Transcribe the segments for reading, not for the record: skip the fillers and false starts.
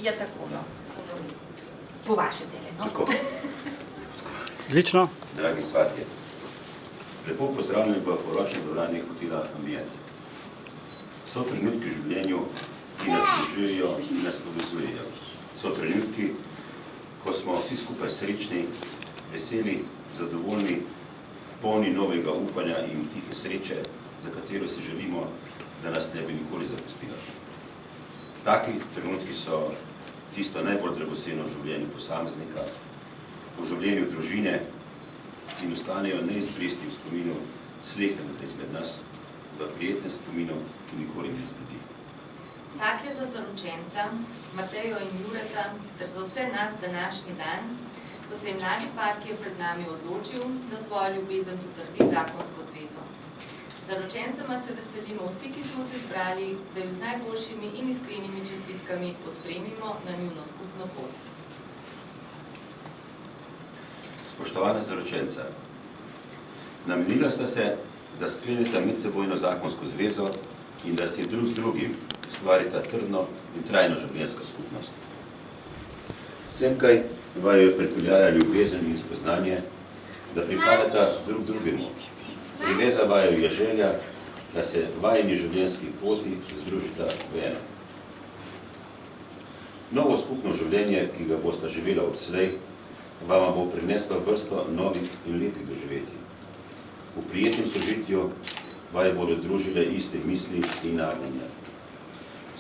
Ja, tako, no. Po vaše dele, no. Tako. Odlično. Dragi svatje, lepo pozdravljeni v poročni dvorani hotela Ambient. So trenutki v življenju, ki nas združujejo in nas povezujejo. So trenutki, ko smo vsi skupaj srečni, veseli, zadovoljni, polni novega upanja in tihe sreče, za katero si želimo, da nas ne bi nikoli zapustila. Taki trenutki so tisto najbolj dragoceno v življenju posameznika, v življenju družine in ostanejo neizbrisni v spominu slehernega izmed nas, v prijetnem spominu, ki nikoli ne izbledi. Tak je za zaročenca, Matejo in Jureta, ter za vse nas današnji dan, ko se je mladi par, ki je pred nami odločil, da svojo ljubezen potrdi zakonsko zvezo. Zaročencema se veselimo vsi, ki smo se zbrali, da ju z najboljšimi in iskrenimi čestitkami pospremimo na njuno skupno pot. Spoštovana zaročenca, namenila sta se, da skleneta medsebojno zakonsko zvezo in da si drug z drugim ustvarita trdno in trajno življenjsko skupnost. Semkaj vaju je pripeljala ljubezen in spoznanje, da pripadata drug drugemu. Privedla vaju je želja, da se vajini življenjski poti združita v eno. Novo skupno življenje, ki ga bosta živela odslej, vama bo prineslo vrsto novih in lepih doživetij. V prijetnem sožitju vaju bodo družile iste misli in nagnjenja.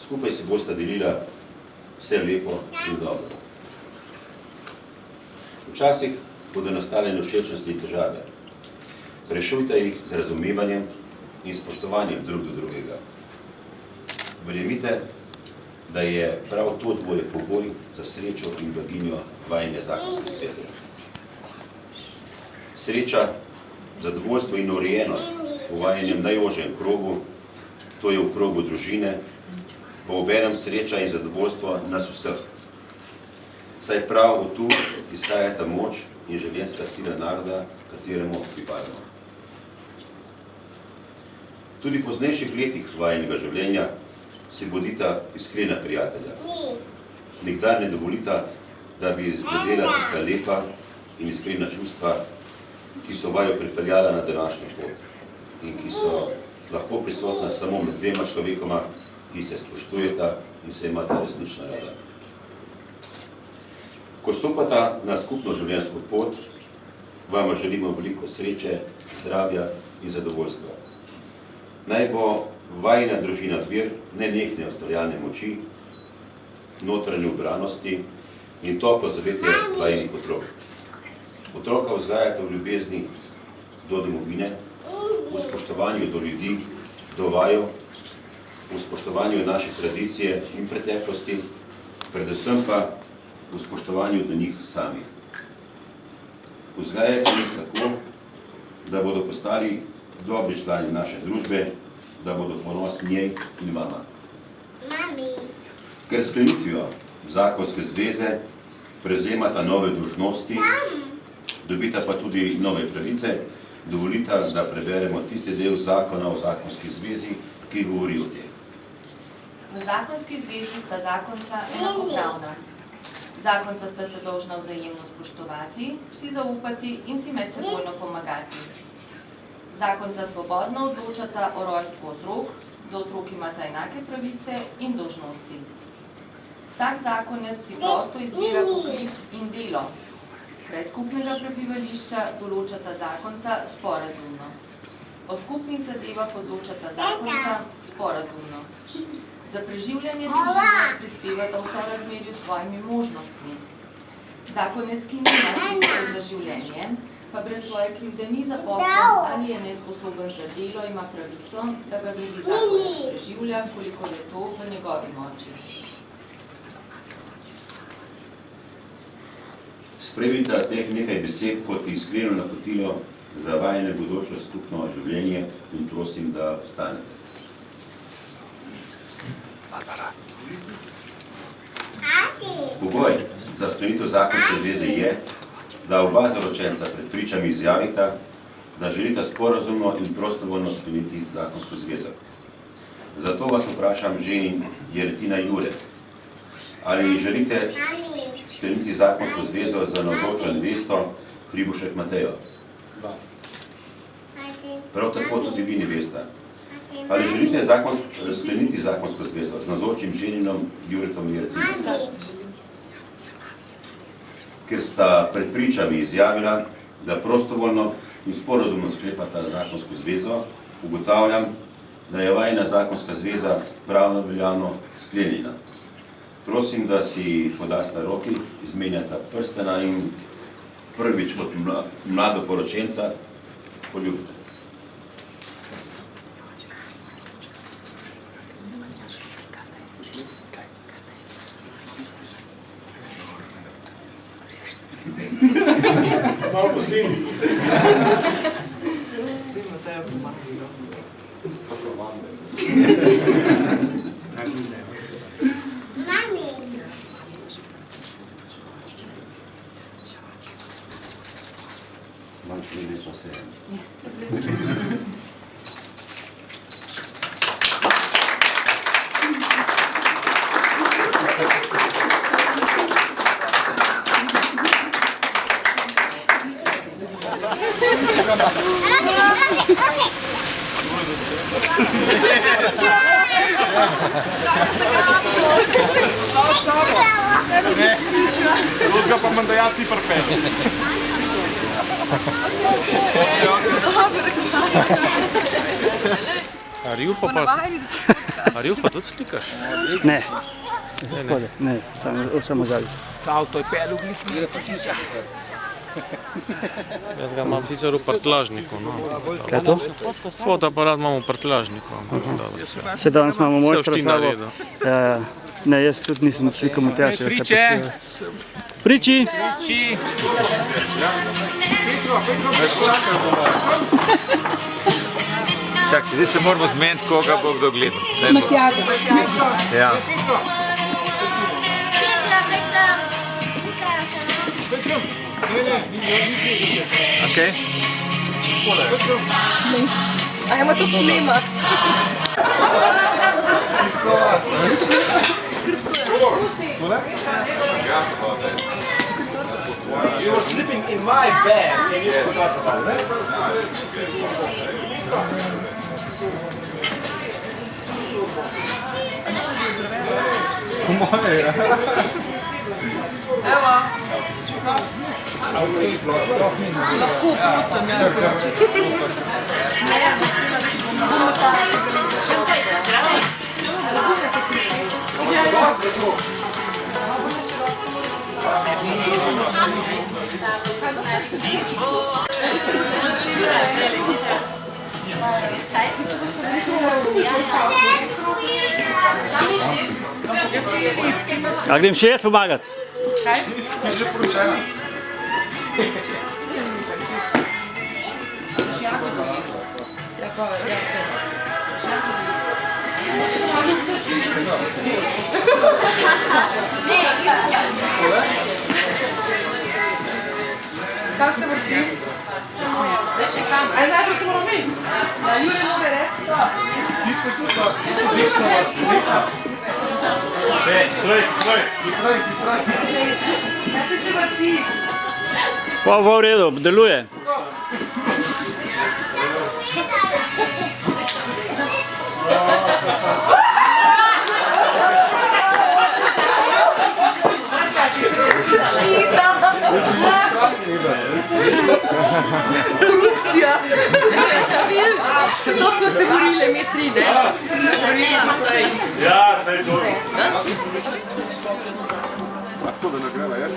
Skupaj si bosta delila vse lepo in dobro. Včasih bodo nastale nevšečnosti in težave. Rešujte jih z razumevanjem in spoštovanjem drug do drugega. Verjemite, da je prav to dvoje pogoj za srečo in blaginjo vajine zakonske zveze. Sreča, zadovoljstvo in urejenost v vajinem najožjem krogu, to je v krogu družine, bo obenem sreča in zadovoljstvo nas vseh. Saj prav od tu izhajata moč in življenjska sila naroda, kateremu pripadamo. Tudi v poznejših letih vajinega življenja si bodita iskrena prijatelja. Nikdar ne dovolita, da bi izgledela tista lepa in iskrena čustva, ki so vaju pripeljala na današnjo pot in ki so lahko prisotna samo med dvema človekoma, ki se spoštujeta in se imata resnično rada. Ko stopata na skupno življenjsko pot, vama želimo veliko sreče, zdravja in zadovoljstva. Naj bo vajina družina vir nenehne ustvarjalne moči, notranje ubranosti in toplo zavetje vajinih otrok. Otroka vzgajate v ljubezni do domovine, v spoštovanju do ljudi, do vaju, v spoštovanju naše tradicije in preteklosti, predvsem pa v spoštovanju do njih samih. Vzgajate jih tako, da bodo postali dobri člani naše družbe, da bodo ponosni njej in vama. Ker sklenitvijo zakonske zveze prevzemata nove dolžnosti, dobita pa tudi nove pravice, dovolita, da preberemo tisti del zakona o zakonski zvezi, ki govori o tem. V zakonski zvezi sta zakonca enakopravna. Zakonca sta se dolžna vzajemno spoštovati, si zaupati in si medsebojno pomagati. Zakonca svobodno odločata o rojstvu otrok, da otrok imata enake pravice in dolžnosti. Vsak zakonec si prosto izbira poklic in delo. Kraj skupnega prebivališča določata zakonca sporazumno. O skupnih zadevah odločata zakonca sporazumno. Za preživljanje družine prispevata v sorazmerju s svojimi možnostmi. Zakonec, ki nima sredstev za življenje, pa brez svoje krivde ni zaposlen ali je nesposoben za delo, ima pravico, da ga drugi zakonec preživlja, koliko je to v njegovi moči. Sprejmite teh nekaj besed kot iskreno napotilo za vajine bodoče skupno življenje in prosim, da vstanete. Pogoj za sklenitev zakonske zveze je, da oba zaročenca pred pričami izjavita, da želita sporazumno in prostovoljno skleniti zakonsko zvezo. Zato vas vprašam ženi Jeretina Jure, Ali želite skleniti zakonsko zvezo za navzočo nevesto Hribušek Matejo? Prav tako tudi vi nevesta. Ali želite skleniti zakonsko zvezo z navzočim ženinom Juretom Jertinom? Ker sta pred pričami izjavila, da prostovoljno in sporazumno sklepata zakonsko zvezo, ugotavljam, da je vajina zakonska zveza pravno veljavno sklenjena. Prosim, da si podasta roki, izmenjata prstena in prvič kot mlado poročenca poljubite. Malo poslini. Pa so vande. Mami. Vam pride pa se. Drugega pa manj dajati ti prpeli. A Rjufa tudi slikaš? Ne. Ne, samo zavis. Avto je pel v bližnji repotiča. Jaz ga imam sicer v prtljažniku. Kaj je to? Fotoaparat imam v prtljažniku. Še danes imamo mojstra Vse s sabo. naredil. Ne, jaz tudi nisem slikal Matjaša. Priče! Priči! Čakaj, zdaj se moramo zmeniti, koga bo kdo gledal. Matjaža. Ja. Okay. Ajmo to snimat. You were sleeping in my bed and you forgot about it. Evo. Lahko prosim, A grem še jaz pomagati? Ti že poročena. Kako se vrti? Aj najbolj se moram mi. Jure more reči to. Ti se tudi, ti se desno. Hitrej. Ja se še vrti. Pa v redu, deluje. Korupcija. Vidiš, to smo se borili, mi tri, ne? Ja, zdaj je dobro. A to da nagrada, jaz?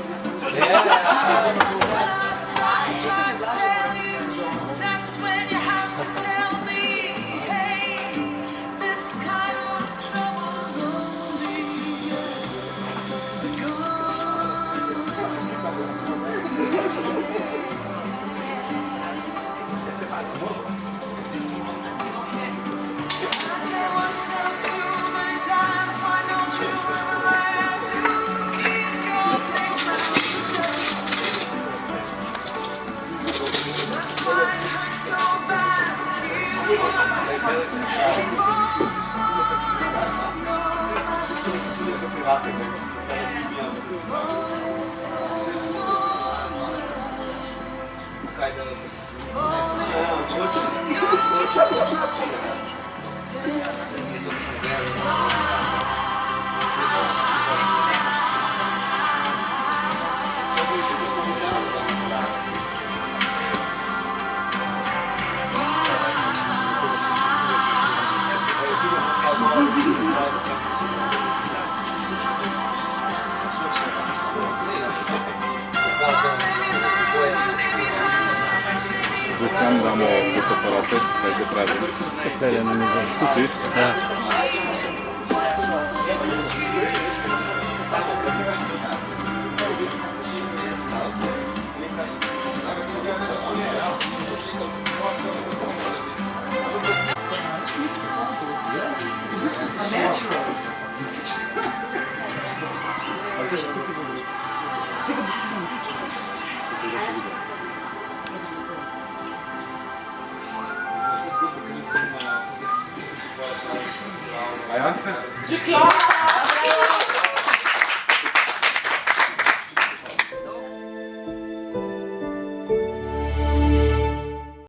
Tam damo fotoaparaty, będzie prawie. Tyle na niego. Ja. A ja chcę?